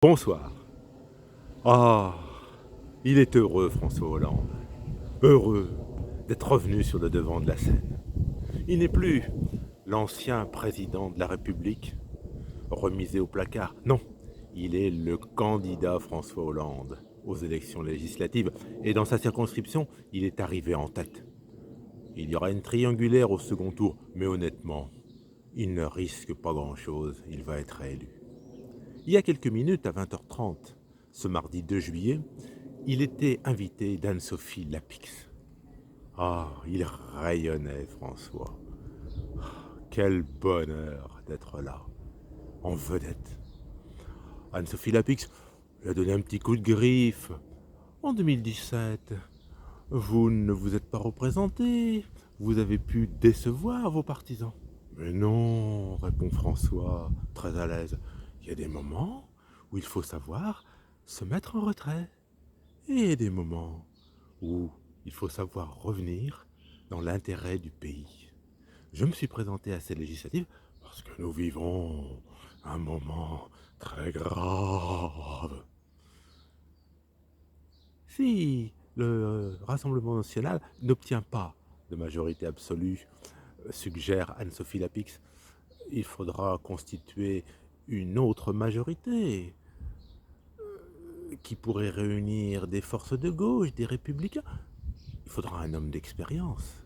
Bonsoir. Ah, il est heureux, François Hollande. Heureux d'être revenu sur le devant de la scène. Il n'est plus l'ancien président de la République, remisé au placard. Non, il est le candidat François Hollande aux élections législatives. Et dans sa circonscription, il est arrivé en tête. Il y aura une triangulaire au second tour, mais honnêtement, il ne risque pas grand-chose, il va être réélu. Il y a quelques minutes, à 20h30, ce mardi 2 juillet, il était invité d'Anne-Sophie Lapix. Ah, il rayonnait, François. Quel bonheur d'être là, en vedette. Anne-Sophie Lapix lui a donné un petit coup de griffe. En 2017, vous ne vous êtes pas représenté, vous avez pu décevoir vos partisans. Mais non, répond François, très à l'aise. Il y a des moments où il faut savoir se mettre en retrait. Et des moments où il faut savoir revenir dans l'intérêt du pays. Je me suis présenté à ces législatives parce que nous vivons un moment très grave. Si le Rassemblement national n'obtient pas de majorité absolue, suggère Anne-Sophie Lapix, il faudra constituer une autre majorité qui pourrait réunir des forces de gauche, des républicains. Il faudra un homme d'expérience.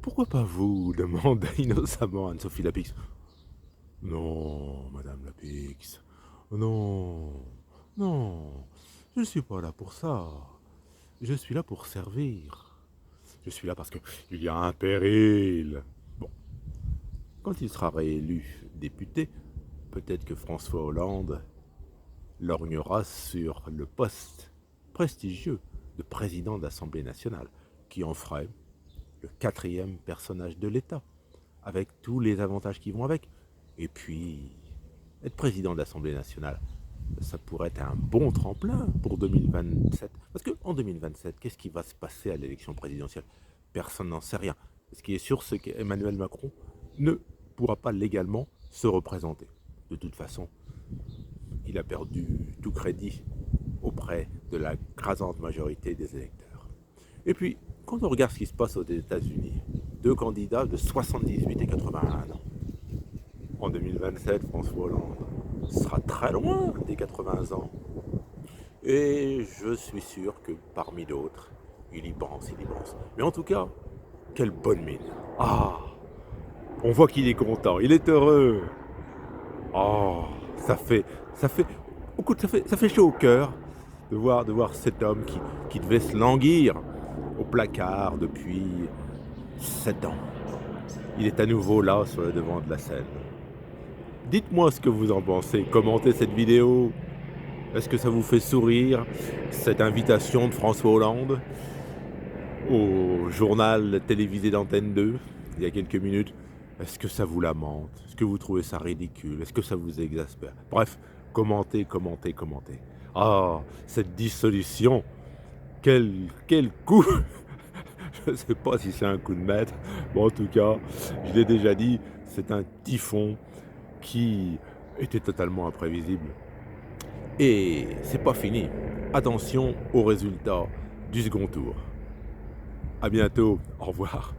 Pourquoi pas vous demande innocemment Anne-Sophie Lapix. Non, Madame Lapix, non, non, je ne suis pas là pour ça. Je suis là pour servir. Je suis là parce qu'il y a un péril. Bon, quand il sera réélu député, peut-être que François Hollande lorgnera sur le poste prestigieux de président de l'Assemblée nationale, qui en ferait le 4e personnage de l'État, avec tous les avantages qui vont avec. Et puis, être président de l'Assemblée nationale, ça pourrait être un bon tremplin pour 2027. Parce qu'en 2027, qu'est-ce qui va se passer à l'élection présidentielle? Personne n'en sait rien. Ce qui est sûr, c'est qu'Emmanuel Macron ne pourra pas légalement se représenter. De toute façon, il a perdu tout crédit auprès de la crasante majorité des électeurs. Et puis, quand on regarde ce qui se passe aux États-Unis, deux candidats de 78 et 81 ans. En 2027, François Hollande sera très loin des 80 ans. Et je suis sûr que parmi d'autres, il y pense, il y pense. Mais en tout cas, quelle bonne mine. Ah, on voit qu'il est content, il est heureux. Oh, ça fait chaud au cœur de voir cet homme qui devait se languir au placard depuis 7 ans. Il est à nouveau là sur le devant de la scène. Dites-moi ce que vous en pensez, commentez cette vidéo. Est-ce que ça vous fait sourire, cette invitation de François Hollande au journal télévisé d'Antenne 2, il y a quelques minutes? Est-ce que ça vous lamente? Est-ce que vous trouvez ça ridicule? Est-ce que ça vous exaspère? Bref, commentez, commentez, commentez. Ah, cette dissolution, quel coup! Je ne sais pas si c'est un coup de maître, mais en tout cas, je l'ai déjà dit, c'est un typhon qui était totalement imprévisible. Et c'est pas fini. Attention aux résultats du second tour. À bientôt, au revoir.